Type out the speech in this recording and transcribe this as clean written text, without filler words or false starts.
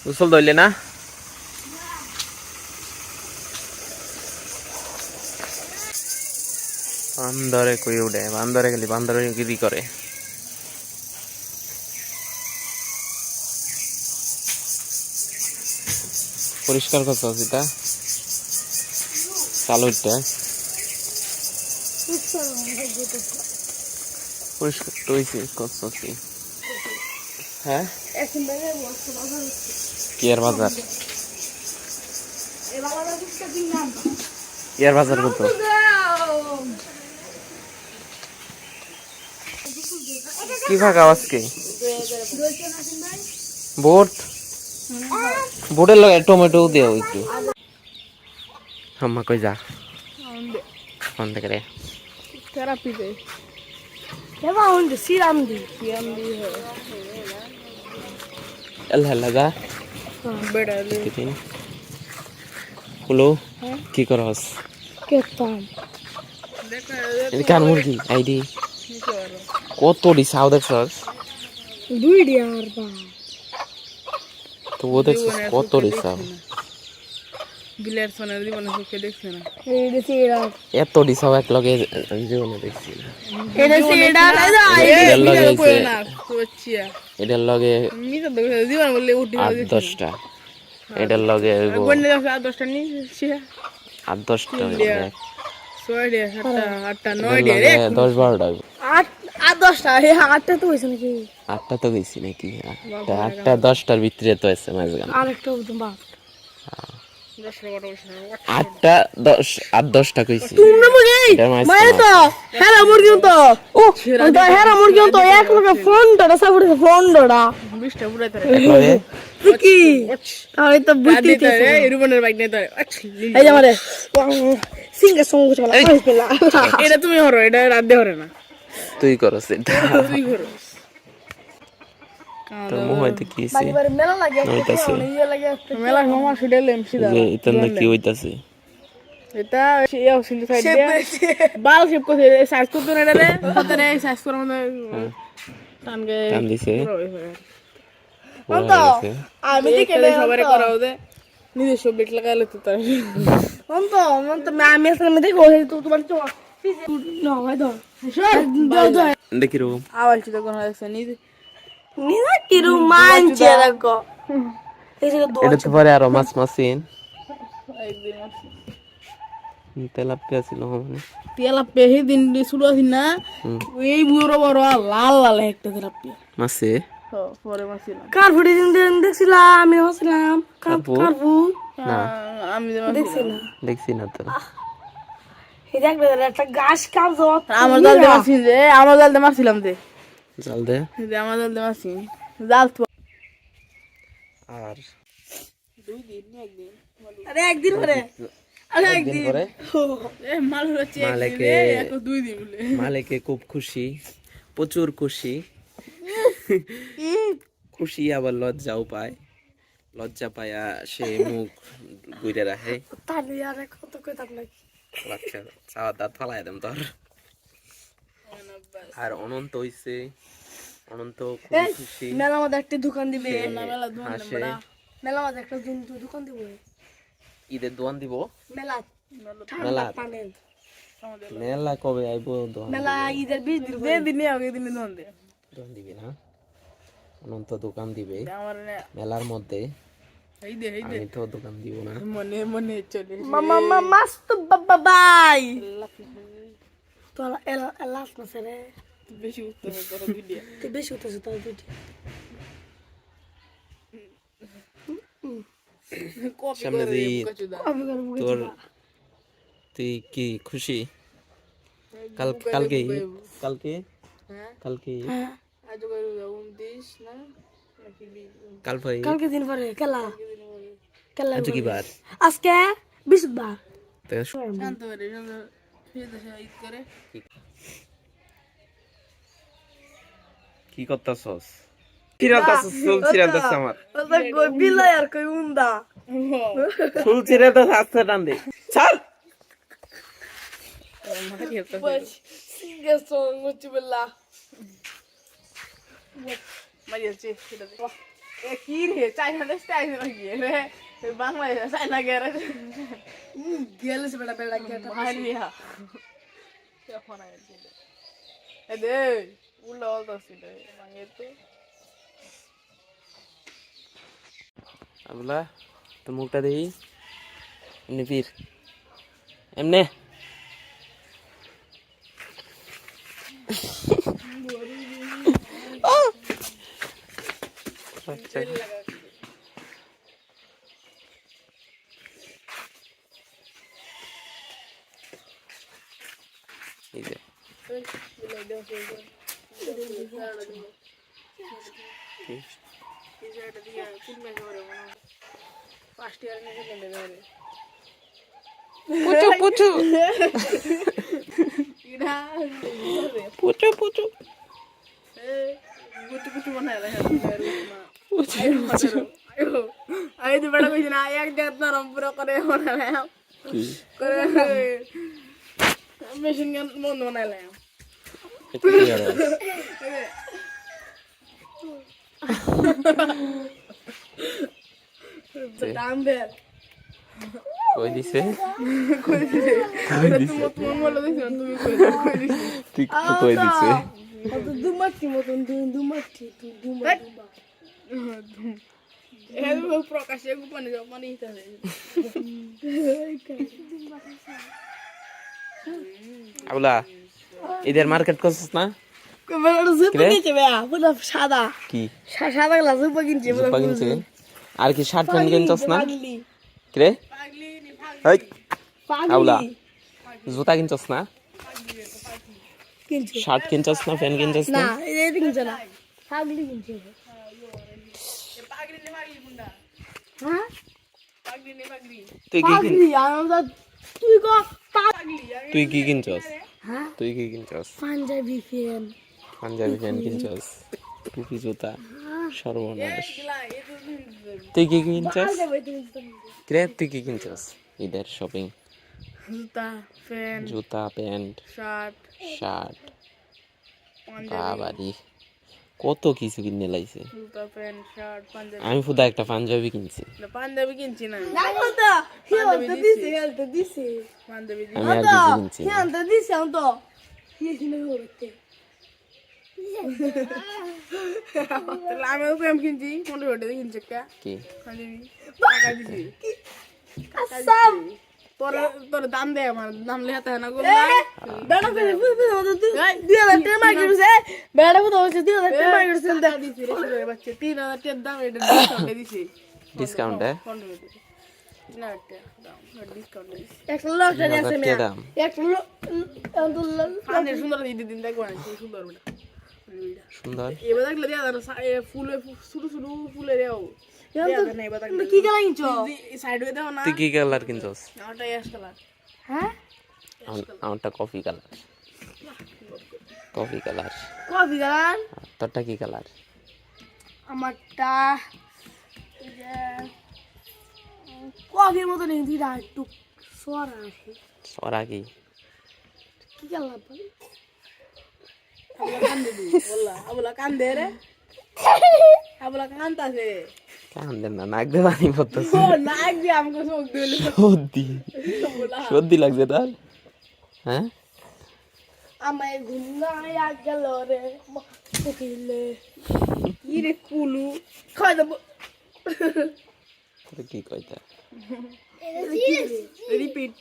গোসল ধরলে না? বান্দরে কই উঠে, বান্দরে গেলি বান্দরে গিরি করে। পরিষ্কার করতে হবে এটা চালুটা পরিষ্কার করছি। হ্যাঁ কি আর বাজার, কি আর বাজার করতো কি ফাঁকা আজকে বোট বোটের লগে টমেটো দেও একটু। আম্মা কই যা ফোন থেকে রে থেরাপি দে এবা হইছে সিরাম দি এল হেলা যা বেড়ালে হলো কি করস কেতাম এটা কার মুরগি আইডি কত দিছাও দেখছস দুই ডিয়ার বা তো ও দেখছস কত দিছাও গিলার সোনার জীবনে সুখে দেখছ না এই দেখি এরা এত দিছাও এক লগে জীবনে দেখছি না এটা সেডা না এটার লগে হইছে না কোচিয়া এটার লগে মিটা জীবন বললে উঠি 8-10টা এটার লগে বন্নে 10টা নি ছিয়া 8-10টা 6 8টা 9 রে 10-12টা 8-10টা হে 8টা তো হইছে নাকি 8টা তো গেছি নাকি 8টা 10টার ভিতরে তো আছে মাঝখানে আরেকটা বা 8টা 10টা কইছি তুমি মুরগি মারে তো হেরা মুরগি তো ও তো হেরা মুরগি তো এক লোক ফোন ধরা সাবুরে ফোন ধরা 20টা পুরাইতে একলগে কি তাই তো বুঝতে রে রুবনের বাইক নে ধরে এই আমারে সিঙ্গা সঙ্গ চলা পেলা এটা তুমি হরো এটা রাত দে হরে না তুই করছ এটা তুই হরো তো মোহইতে কি হইছে মেলা লাগে মেলা মামা শুডেল এমসি দা যে ইতনা কি হইতাছে এটা ইয়া সিন্ধু সাইড দিয়ে বাল শেপ করে সাইজ করতে না রে হাতে রে সাইজ করে মানে টান দিছে তো আমি দেখে সবারে করাও দে নিজস্ব বেট লাগালে তো তার অন্ত আমি আসলে দেখো তো তোমার তো না ভাই ধর দেখি রকম আওয়াজ তো কোন আছে নিজে নিজে কি রোমাঞ্চ রাখো এটা তো পরে আরো মাছ মাছিন একদিন তেলাপিয়া ছিল মানে তেলাপিয়া হে দিন শুরু আছি না এই বুড়ো বড় লাল লাল একটা তেলাপিয়া মাছে পরে মাছিলাম কারফুটি দিন দেখছিলাম আমি মাছিলাম কারফু না আমি দেখছিলাম দেখছি না তো এই দেখ একটা গাছ কাপ দাও আমার জাল দে মাছি যে আমার জাল দে মাছিলাম দে জাল দে আমার জাল দে মাছি জাল তো আর দুই দিন একদিন আরে একদিন পরে আরে একদিন পরে এ মাল হচ্ছে মালিকে একদিন দুই দিন বলে মালিকে খুব খুশি প্রচুর খুশি খুশি আবার লজ্জাও পায় লজ্জা পায়া সে মুখ গুইরে রাখে তাহলে আর কত কইতাম নাকি আচ্ছা চাওয়া দাঁত ফালাই দেন তোর আর অনন্ত হইছে অনন্ত খুব খুশি মেলা মধ্যে একটা দোকান দিবে মেলা দোকান হাসে মেলা মধ্যে একটা দোকান দিব ঈদের দোয়ান দিব মেলা মেলা পানেল মেলা কবে আইবো দোয়ান মেলা ঈদের 20 দিন দিনে আগে দিনে দোকান দে দোয়ান দিবে না অনন্ত দোকান দিবে আমার মেলার মধ্যে এই দে আমি তো দোকান দিব না মনে মনে চলে মামা মস্ত বাবা বাই তোরা এলাস না সরে বেশি উত্তর তোর ভিডিও তুই বেশি উত্তর তোর ভিডিও সামনে তোর তুই কি খুশি কালকে কালকে কালকে আজ 29 না কালকে দিন পরে খেলা আজ কি বার আজকে 20 বার শান্ত করে ঈদ করে কি করতাছস চিরাতাছস ফুল চিরাতাছ আমার ওটা কই বিলাই আর কই উন্দা ফুল চিরাতাছ আস্তে টান দে ছাড় সিঙ্গা সং মুচি বলা মারিয়াছি এটা এ কি রে চাইনা দেশ চাইনা নাকি রে বাংলাদেশ চাইনা গেরে গেলে সে বেটা বেটা গেটা মারিয়া এখন আইছে এ দে উল্টা উল্টা ছিল মাঙ্গে তো আবুলা তোর মুখটা দেখি এমনি ফির এমনে আচ্ছা এই যে পুচু পুচু পুচু পুচু ಐದು ಬೇಡ ಕೊಯ್ದಿನ ಯಾಕೆ ಜಾತ್ನ ರಂಪುರ ಕೊರೆ ಮನಾಲ ಕೊರೆ ಮೆಷಿನ್ ಗನ್ ಮುಂದೆ ಮನಾಲ ডাম্বেল কই দিছে কই দিছে তুমি বলে দিছো তুমি কই দিছো তুই কই দিছে দুমাটি মতন দুমাটি দুমা এর প্রকাশে গোপনে গোপনে হিসাবে আবুলা এদের মার্কেট করছিস না সাদা কি সাদা গ্লাস কিনছে জুপা কিনছে আর কি শার্ট প্যান্ট কিনছস না রে এই আবুলা জুতা কিনছস না শার্ট কিনছস না প্যান্ট কিনছস না এটা কিনছে না পাগলি কিনছে হ্যাঁ তুই কি পাগলি আমরা তুই কো পাগলি তুই কি কিনছস হ্যাঁ তুই কি কিনছস পাঞ্জাবি ফ্যান পাঞ্জাবি প্যান্ট কিনছস টুপি জুতা সর্বনাশ তুই কি কিনছস রে তুই কি কিনছস ঈদের শপিং জুতা ফ্যান জুতা প্যান্ট শার্ট শার্ট বাবারি কত কিছু কিনে লাইছে জুতা প্যান্ট শার্ট পাঞ্জাবি আমি শুধু একটা পাঞ্জাবি কিনছি না পাঞ্জাবি কিনছি না আমি আর কিছু কিনছি না। তাহলে আমিও প্রেম কিনছি কোনটা ওটা কিনছে কা কি পাঞ্জাবি টাকা দিছি কাসাম তোর দাম দে আমার দাম লেহাতে না গো বেড়া করে দিয়ে টাকা মার্কেটে বেড়া কত হচ্ছে দিয়ে টাকা মার্কেটে দাম দিছি রে বাচ্চা 3000 টাকা দাম এটা ডিসকাউন্টে দিছি ডিসকাউন্ট না দাম ডিসকাউন্ট দিছি 1 লাখ টাকা আছে মিয়া দাম 1 লাখ ফানের সুন্দর দিদি দিন দেখো না সুন্দর বেটা সুন্দর এবার দেখলে দিয়া ফুলে ছোট ছোট ফুলে রেও কি কালার কিনছো সাইড হয়ে দাও না তুই কি কালার কিনছস আমারটা অ্যাশ কালার হ্যাঁ আমারটা coffee colour coffee colour coffee colour তোরটা কি কালার আমারটা কফির মতো নেই দিদা একটু সরা আছে সরা কি কি কালার আবুলা কান্দে রে আবুলা কান্তাছে কান্দে না নাক দিয়ে পানি পড়তেছে নাক দিয়ে আমাকে চোখ দিলে সর্দি সর্দি লাগছে তার হ্যাঁ আমায় ঘুম না গেল রে কোকিলে কি রে কুলু খাই দেব তোর কি কইতা রিপিট